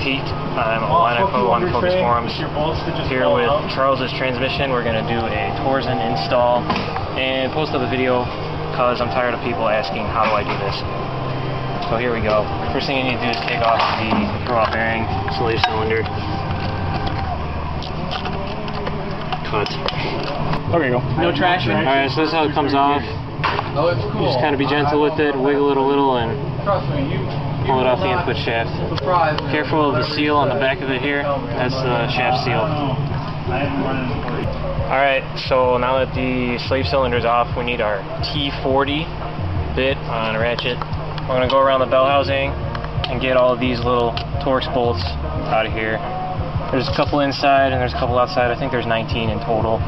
Pete. I'm on Focus Forums here with Charles's transmission. We're going to do a Torsen install and post up a video because I'm tired of people asking how do I do this. So here we go. First thing you need to do is take off the throw-off bearing, slave cylinder. Cut. There you go. No traction. Alright, so this is how it comes off. Oh, it's cool. Just kind of be gentle with it, wiggle it a little, and pull it off the input shaft. Careful of the seal on the back of it here. That's the shaft seal. Alright, so now that the slave cylinder is off, we need our T40 bit on a ratchet. We're going to go around the bell housing and get all of these little Torx bolts out of here. There's a couple inside and there's a couple outside. I think there's 19 in total.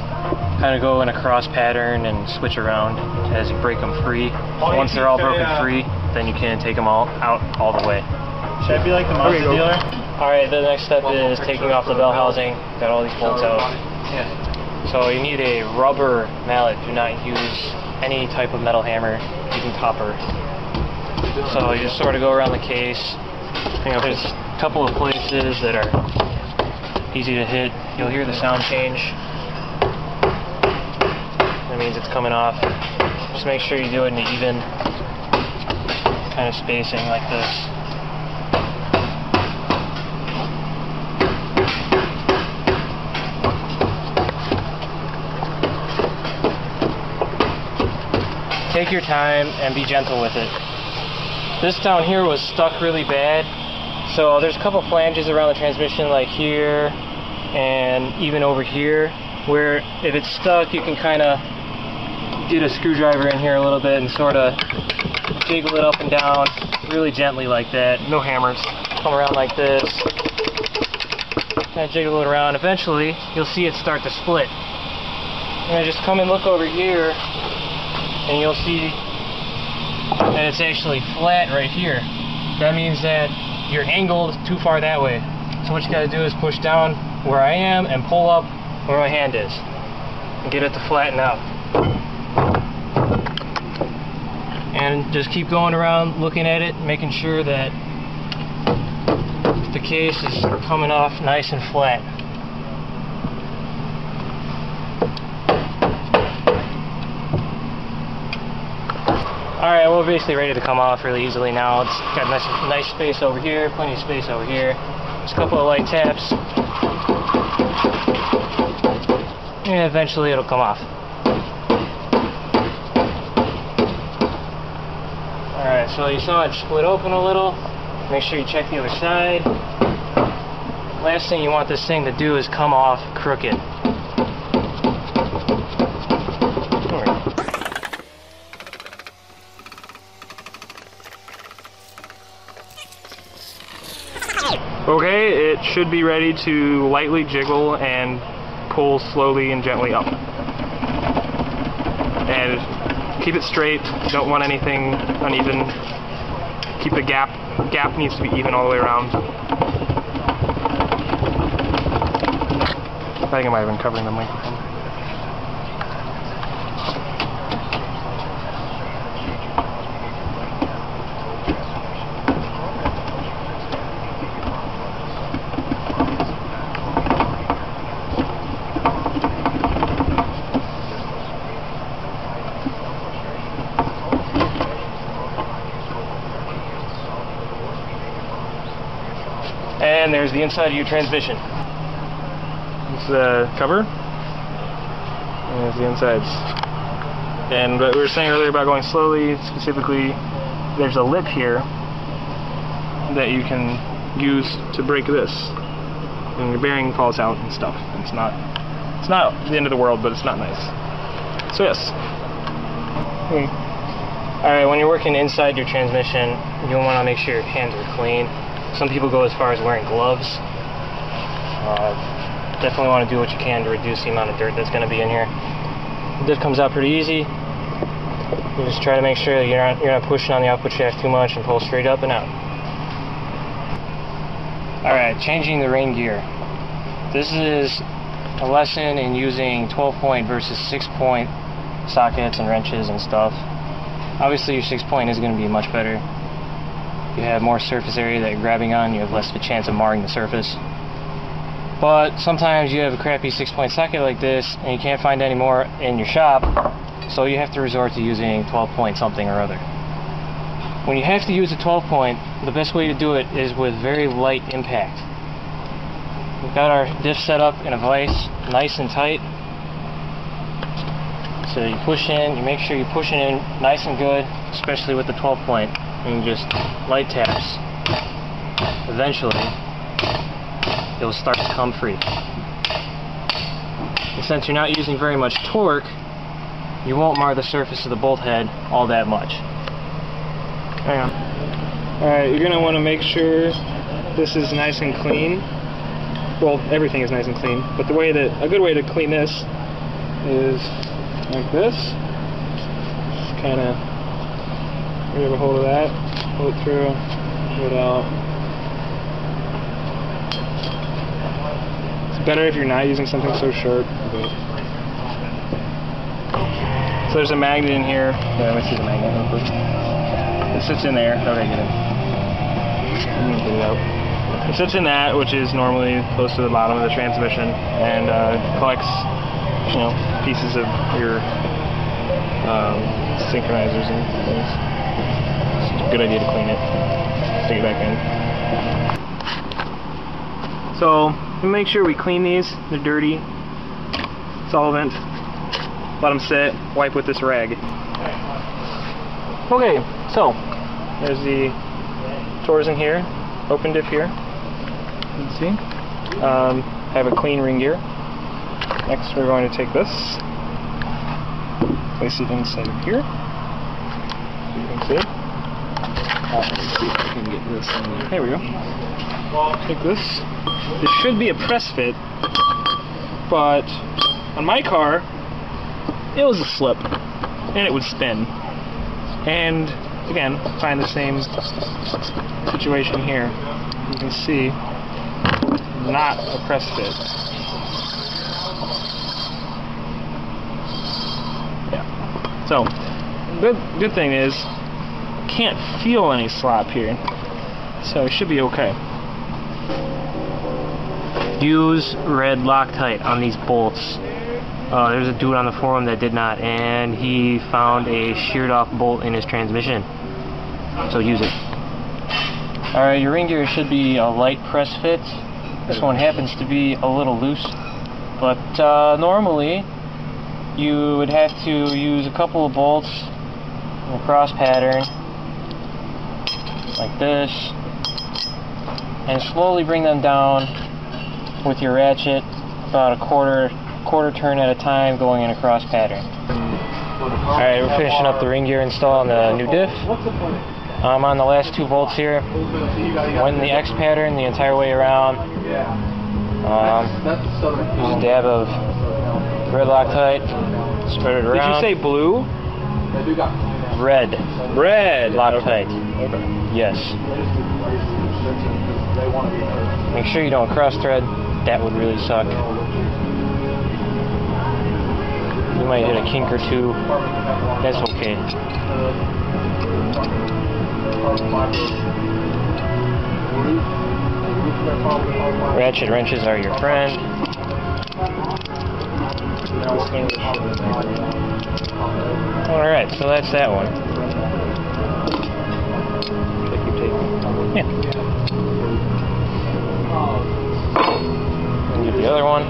Kind of go in a cross pattern and switch around as you break them free. Once they're all broken free, then you can take them all out all the way. Should I be like the Mazda dealer? Alright, the next step is taking off the bell housing. Got all these bolts out. So you need a rubber mallet. Do not use any type of metal hammer, even copper. So you just sort of go around the case. You know, there's a couple of places that are easy to hit. You'll hear the sound change. That means it's coming off. Just make sure you do it in an even kind of spacing like this. Take your time and be gentle with it. This down here was stuck really bad, so there's a couple flanges around the transmission, like here and even over here, where if it's stuck you can kind of get a screwdriver in here a little bit and sort of jiggle it up and down really gently like that. No hammers. Come around like this, kind of jiggle it around. Eventually you'll see it start to split. And I just come and look over here and you'll see that it's actually flat right here. That means that you're angled too far that way. So what you gotta do is push down where I am and pull up where my hand is and get it to flatten out. And just keep going around looking at it, making sure that the case is coming off nice and flat. Alright, we're basically ready to come off really easily now. It's got nice space over here, plenty of space over here. Just a couple of light taps. And eventually it'll come off. Alright, so you saw it split open a little. Make sure you check the other side. Last thing you want this thing to do is come off crooked. Okay, it should be ready to lightly jiggle and pull slowly and gently up. And keep it straight, don't want anything uneven. Keep the gap needs to be even all the way around. I think I might have been covering the microphone. And there's the inside of your transmission. It's the cover. And there's the insides. And what we were saying earlier about going slowly, specifically, there's a lip here that you can use to break this. And your bearing falls out and stuff. It's not the end of the world, but it's not nice. So yes. Alright, when you're working inside your transmission, you'll want to make sure your hands are clean. Some people go as far as wearing gloves. Definitely want to do what you can to reduce the amount of dirt that's going to be in here. This comes out pretty easy. You just try to make sure that you're not pushing on the output shaft too much and pull straight up and out. Alright, changing the rain gear. This is a lesson in using 12-point versus 6-point sockets and wrenches and stuff. Obviously your 6-point is going to be much better. You have more surface area that you're grabbing on, you have less of a chance of marring the surface. But sometimes you have a crappy 6-point socket like this and you can't find any more in your shop, so you have to resort to using 12-point something or other. When you have to use a 12-point, the best way to do it is with very light impact. We've got our diff set up in a vise, nice and tight. So you push in, you make sure you're pushing in nice and good, especially with the 12-point. And just light taps. Eventually, it'll start to come free. And since you're not using very much torque, you won't mar the surface of the bolt head all that much. Hang on. Alright, you're going to want to make sure this is nice and clean. Well, everything is nice and clean, but a good way to clean this is like this. Just kind of grab a hold of that, pull it through, pull it out. It's better if you're not using something so sharp. But so there's a magnet in here. Yeah, let me see the magnet real quick. It sits in there. Okay, get it. Let me get it out. It sits in that, which is normally close to the bottom of the transmission, and collects, you know, pieces of your synchronizers and things. It's a good idea to clean it. Stick it back in. So make sure we clean these. They're dirty. Solvent. Let them sit. Wipe with this rag. Okay, so there's the Torsen here. Open diff here. You can see. Have a clean ring gear. Next, we're going to take this, place it inside of here. You can see. Let's see if I can get this in there. There we go. Take this. This should be a press fit, but on my car, it was a slip, and it would spin. And again, find the same situation here. You can see, not a press fit. Yeah. So, good thing is, can't feel any slop here, so it should be okay. Use red Loctite on these bolts. There's a dude on the forum that did not, and he found a sheared off bolt in his transmission, so use it. Alright, your ring gear should be a light press fit. This one happens to be a little loose, but normally you would have to use a couple of bolts in a cross pattern like this and slowly bring them down with your ratchet about a quarter turn at a time, going in a cross pattern. Alright, we're finishing up the ring gear install on the new diff. I'm on the last two bolts here. Went in the X pattern the entire way around. Use a dab of red Loctite, spread it around. Did you say blue? Red. Red Loctite. Okay. Yes. Make sure you don't cross thread. That would really suck. You might hit a kink or two. That's okay. Ratchet wrenches are your friend. Alright, so that's that one. Yeah. And do the other one.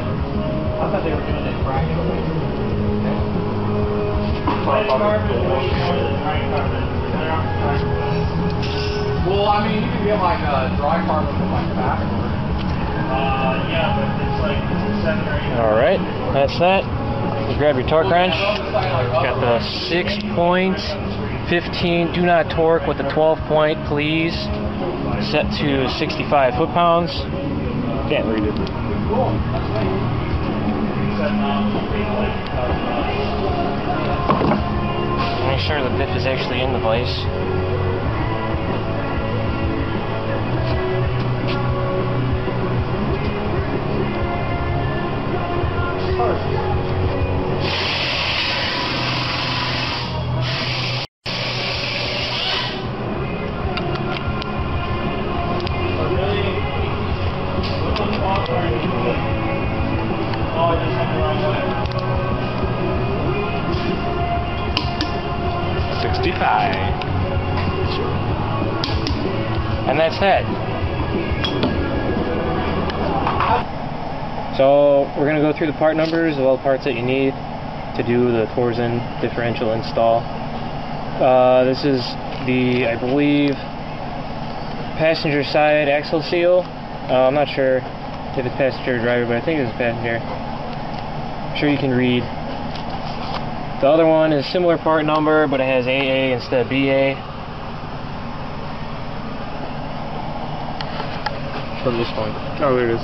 Well, I mean, you can get like a dry carpet from like back. Yeah, but it's like 7 or 8. Alright, that's that. You grab your torque wrench. Got the 6.15. Do not torque with the 12-point, please. Set to 65 foot-pounds. Can't read it. Make sure the diff is actually in the vise. 65. And that's that. So we're going to go through the part numbers of all the parts that you need to do the Torsen differential install. This is the, I believe, passenger side axle seal. I'm not sure if it's passenger or driver, but I think it's passenger. I'm sure you can read. The other one is similar part number, but it has AA instead of BA. From this one. Oh, there it is.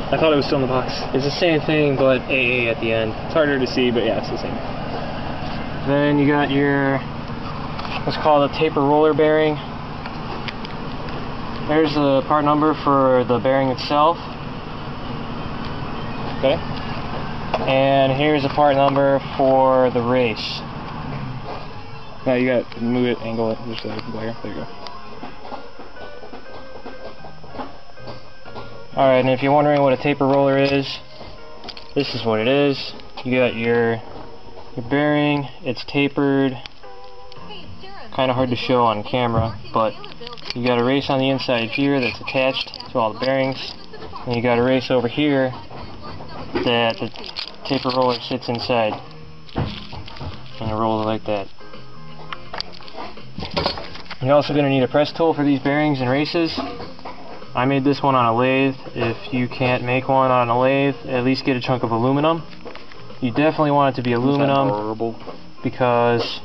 I thought it was still in the box. It's the same thing, but AA at the end. It's harder to see, but yeah, it's the same. Then you got your, what's called a taper roller bearing. There's the part number for the bearing itself. Okay. And here's a part number for the race. Now you got to move it, angle it, just a glare. There you go. Alright, and if you're wondering what a taper roller is, this is what it is. You got your bearing, it's tapered. Kind of hard to show on camera, but you got a race on the inside here that's attached to all the bearings, and you got a race over here that the taper roller sits inside, and it rolls like that. You're also going to need a press tool for these bearings and races. I made this one on a lathe. If you can't make one on a lathe, at least get a chunk of aluminum. You definitely want it to be aluminum because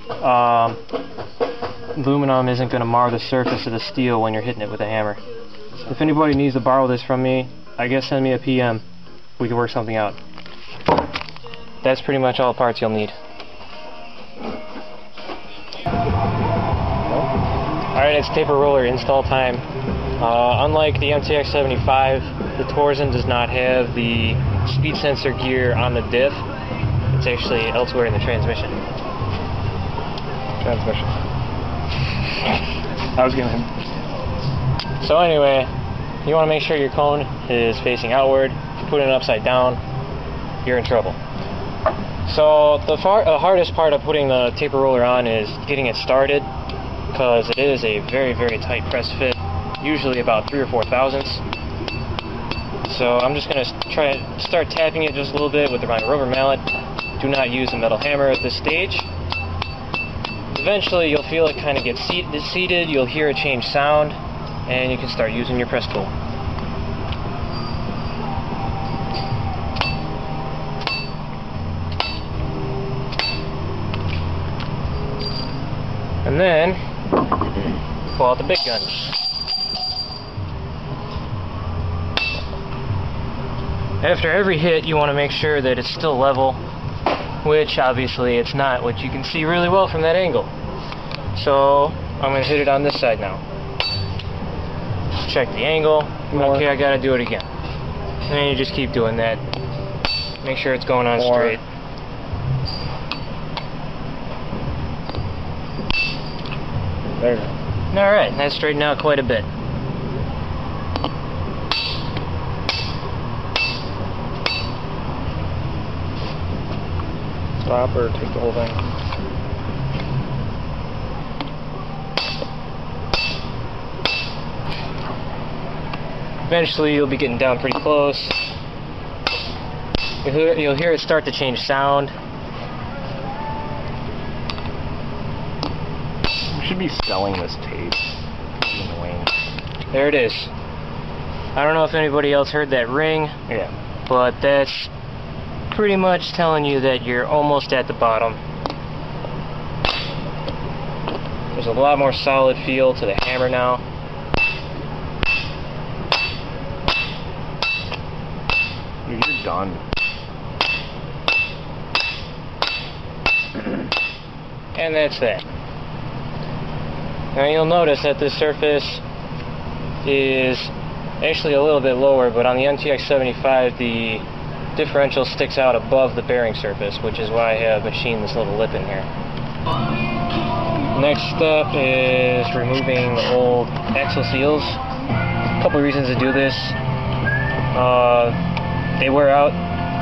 aluminum isn't going to mar the surface of the steel when you're hitting it with a hammer. If anybody needs to borrow this from me, I guess send me a PM. We can work something out. That's pretty much all the parts you'll need. Alright, it's taper roller install time. Unlike the MTX 75, the Torsen does not have the speed sensor gear on the diff. It's actually elsewhere in the transmission. I was gonna. So anyway, you want to make sure your cone is facing outward. If you put it upside down, you're in trouble. So the hardest part of putting the taper roller on is getting it started, because it is a very, very tight press fit, usually about 3 or 4 thousandths. So I'm just going to try to start tapping it just a little bit with my rubber mallet. Do not use a metal hammer at this stage. Eventually you'll feel it kind of get seated, you'll hear a change sound, and you can start using your press tool. And then pull out the big guns. After every hit, you want to make sure that it's still level, which obviously it's not, which you can see really well from that angle. So I'm going to hit it on this side now. Check the angle. Okay, I got to do it again. And then you just keep doing that. Make sure it's going on straight. There you go. Alright, that straightened out quite a bit. Stop or take the whole thing. Eventually you'll be getting down pretty close. You'll hear it start to change sound. We should be selling this tape. Annoying. There it is. I don't know if anybody else heard that ring. Yeah. But that's pretty much telling you that you're almost at the bottom. There's a lot more solid feel to the hammer now. Dude, you're done. And that's that. Now you'll notice that this surface is actually a little bit lower, but on the MTX 75 the differential sticks out above the bearing surface, which is why I have machined this little lip in here. Next step is removing the old axle seals. A couple of reasons to do this. They wear out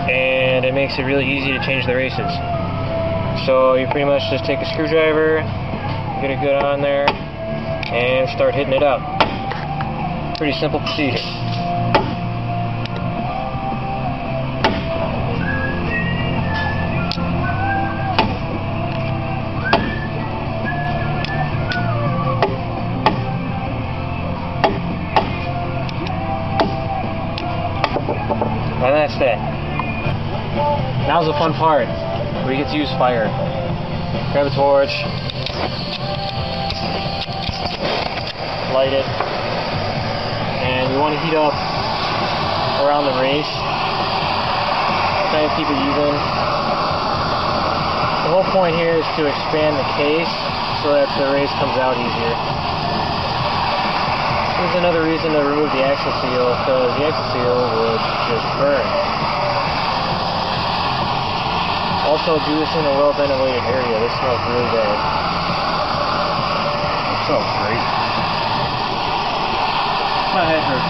and it makes it really easy to change the races. So you pretty much just take a screwdriver, get it good on there, and start hitting it up. Pretty simple procedure. And that's that. Now's the fun part, where you get to use fire. Grab a torch, light it, and you want to heat up around the race. Try to keep it even. The whole point here is to expand the case so that the race comes out easier. Here's another reason to remove the axle seal, because the axle seal would just burn. Also, do this in a well-ventilated area. This smells really bad. It smells great. My head hurts.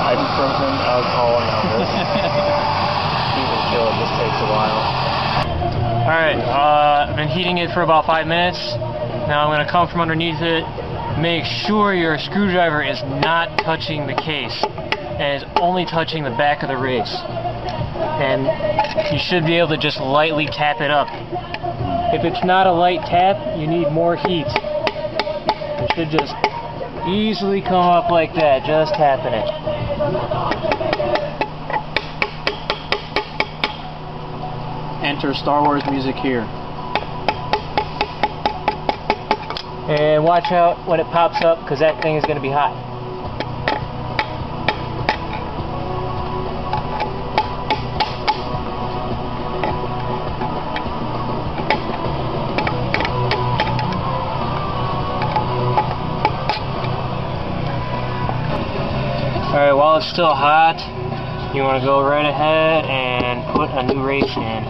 Ibuprofen, alcohol, and all this. Even kill it. This takes a while. Alright, I've been heating it for about 5 minutes. Now I'm going to come from underneath it. Make sure your screwdriver is not touching the case and is only touching the back of the race. And you should be able to just lightly tap it up. If it's not a light tap, you need more heat. It should just easily come up like that, just tapping it. Enter Star Wars music here. And watch out when it pops up, because that thing is going to be hot. Alright, while it's still hot, you want to go right ahead and put a new race in.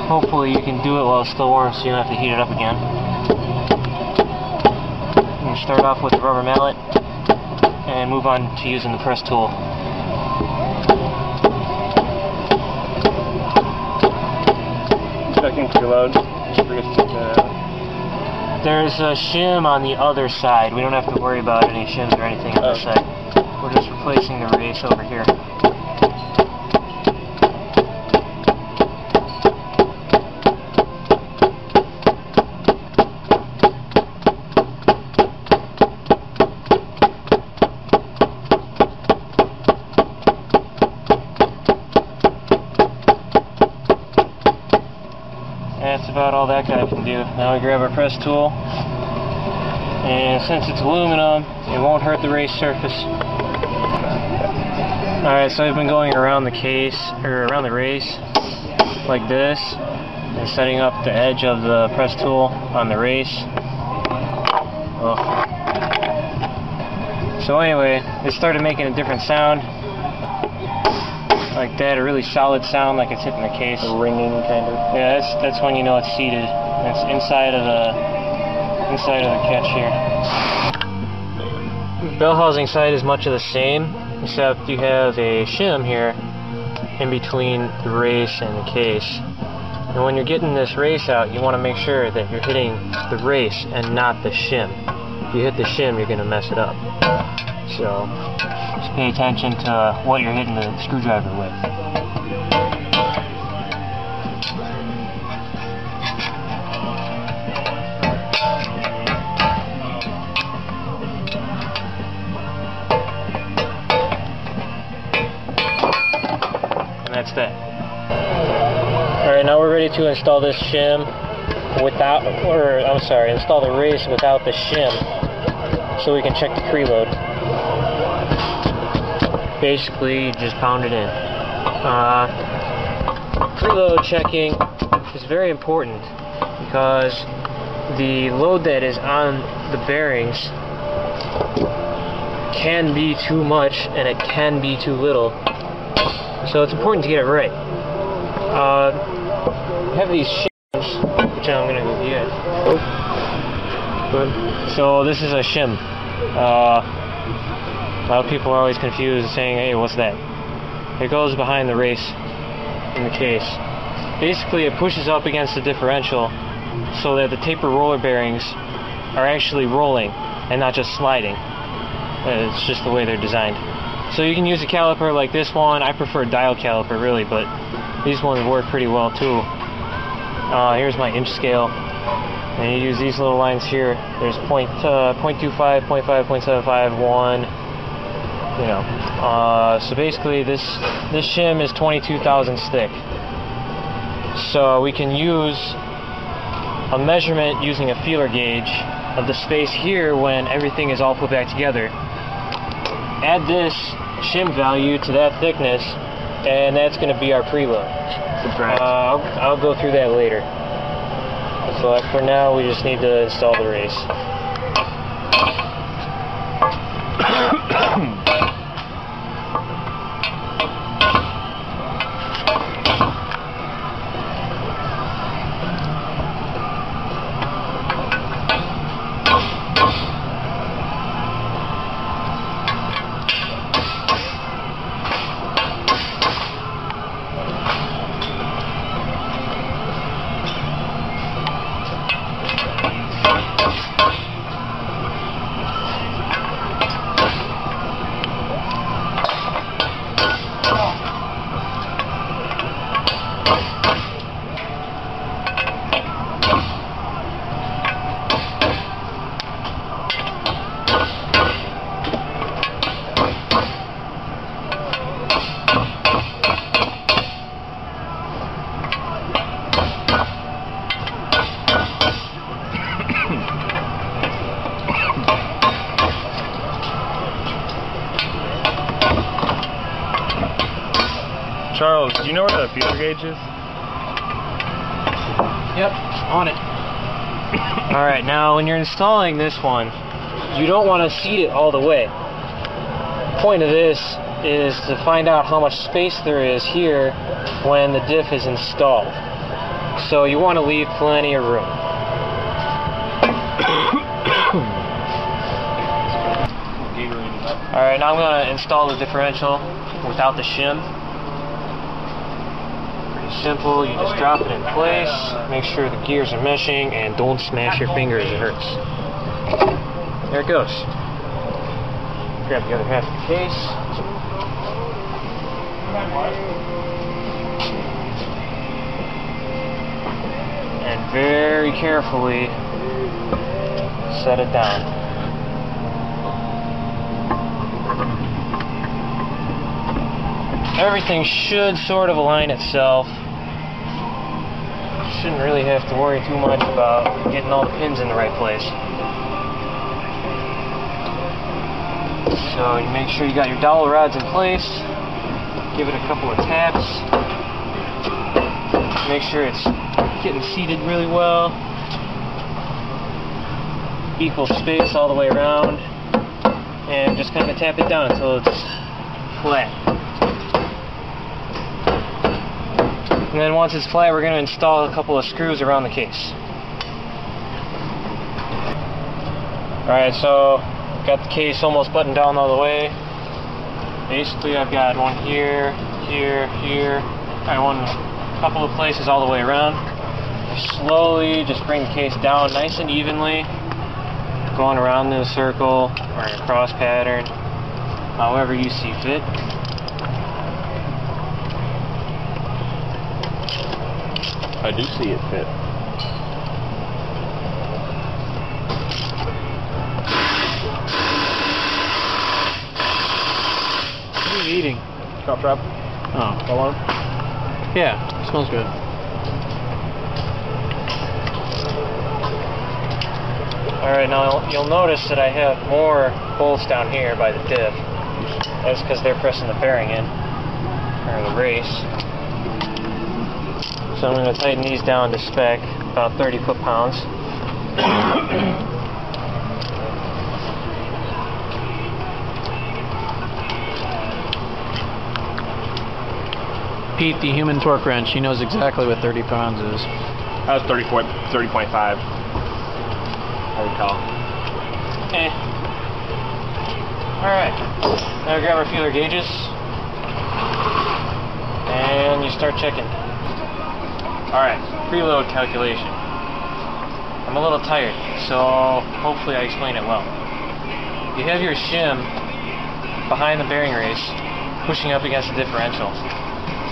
Hopefully you can do it while it's still warm so you don't have to heat it up again. You start off with the rubber mallet and move on to using the press tool. Checking preload. There's a shim on the other side. We don't have to worry about any shims or anything on this side. We're just replacing the race over here. That's about all that guy can do. Now we grab our press tool, and since it's aluminum, it won't hurt the race surface. Alright, so I've been going around the case, or around the race, like this, and setting up the edge of the press tool on the race. Oh. So anyway, it started making a different sound. Like that, a really solid sound, like it's hitting the case. A ringing kind of. Yeah, that's when you know it's seated. It's inside of the catch here. The bell housing side is much of the same, except you have a shim here in between the race and the case. And when you're getting this race out, you want to make sure that you're hitting the race and not the shim. If you hit the shim, you're going to mess it up. So just pay attention to what you're hitting the screwdriver with. And that's that. Alright, now we're ready to install this shim without, install the race without the shim, so we can check the preload. Basically, just pound it in. Preload checking is very important because the load that is on the bearings can be too much and it can be too little. So it's important to get it right. I have these shims, which I'm going to go get. So this is a shim. A lot of people are always confused saying, hey, what's that? It goes behind the race. in the case. Basically, it pushes up against the differential so that the taper roller bearings are actually rolling and not just sliding. It's just the way they're designed. So you can use a caliper like this one. I prefer a dial caliper really, but these ones work pretty well too. Here's my inch scale, and you use these little lines here. There's 0.25, 0.5, 0.75, 1. You know. So basically, this shim is 22 thousandths thick. So we can use a measurement using a feeler gauge of the space here when everything is all put back together. Add this shim value to that thickness, and that's going to be our preload. I'll go through that later. So for now, we just need to install the race. Charles, do you know where the feeler gauge is? Yep, on it. Alright, now when you're installing this one, you don't want to seat it all the way. The point of this is to find out how much space there is here when the diff is installed. So you want to leave plenty of room. Alright, now I'm going to install the differential without the shim. Simple, you just drop it in place, make sure the gears are meshing, and don't smash your fingers, it hurts. There it goes. Grab the other half of the case. And very carefully set it down. Everything should sort of align itself. Shouldn't really have to worry too much about getting all the pins in the right place. So you make sure you got your dowel rods in place. Give it a couple of taps. Make sure it's getting seated really well. Equal space all the way around. And just kind of tap it down until it's flat. And then once it's flat, we're going to install a couple of screws around the case. Alright, so got the case almost buttoned down all the way. Basically, I've got one here, here, here. I want a couple of places all the way around. Slowly just bring the case down nice and evenly, going around in a circle or in a cross pattern, however you see fit. I do see it fit. What are you eating? Chop chop. Oh. Go on. Yeah, smells good. Alright, now you'll notice that I have more bolts down here by the diff. That's because they're pressing the bearing in, or the race. So I'm going to tighten these down to spec, about 30 foot-pounds. Pete, the human torque wrench, he knows exactly what 30 pounds is. That was 30.5. I recall. Okay. Alright. Now grab our feeler gauges. and you start checking. Alright, preload calculation. I'm a little tired, so hopefully I explain it well. You have your shim behind the bearing race pushing up against the differential.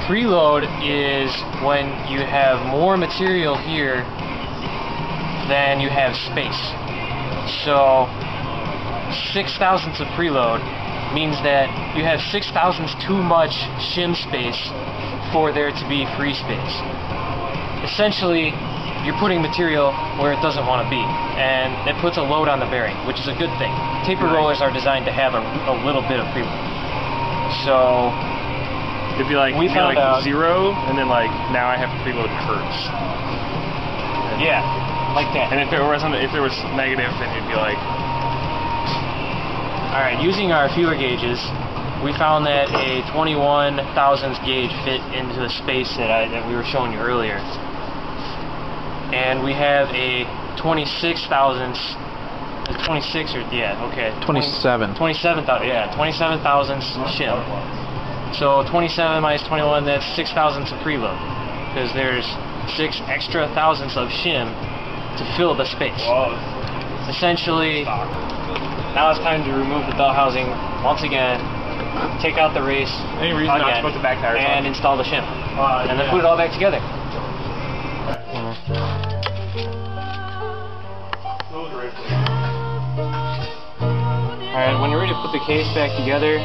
Preload is when you have more material here than you have space. So 6 thousandths of preload means that you have 6 thousandths too much shim space for there to be free space. Essentially, you're putting material where it doesn't want to be, and it puts a load on the bearing, which is a good thing. Taper rollers are designed to have a little bit of preload. So It'd be like, we found out 0, and then like now I have preload curves. Yeah, like that. And if it was negative, then you'd be like. All right, using our feeler gauges, we found that a 21 thousandths gauge fit into the space that we were showing you earlier. And we have a 26 thousandths, 26 or, yeah, okay. 27. 27 thousandths shim. So 27 minus 21, that's 6 thousandths of preload. Because there's 6 extra thousandths of shim to fill the space. Whoa. Essentially, now it's time to remove the belt housing once again, take out the race Any reason not to again, put the back tires and on? install the shim. And then put it all back together. Alright, when you're ready to put the case back together,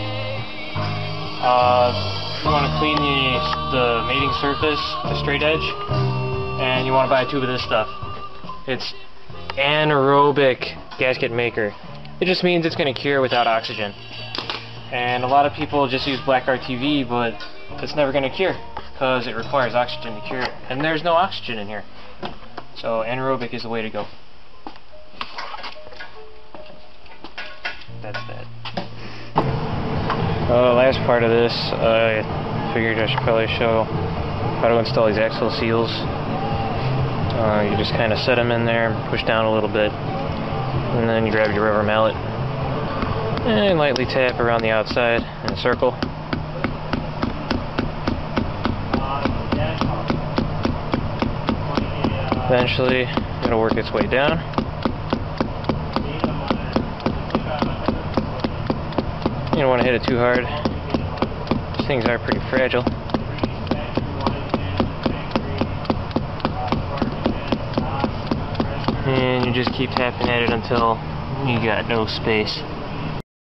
you want to clean the mating surface, the straight edge, and you want to buy a tube of this stuff. It's anaerobic gasket maker. It just means it's going to cure without oxygen. And a lot of people just use black RTV, but it's never going to cure because it requires oxygen to cure it. And there's no oxygen in here. So anaerobic is the way to go. That's that. Last part of this, I figured I should probably show how to install these axle seals. You just kind of set them in there, push down a little bit, and then you grab your rubber mallet and lightly tap around the outside in a circle. Eventually, it'll work its way down. You don't want to hit it too hard. These things are pretty fragile. And you just keep tapping at it until you got no space.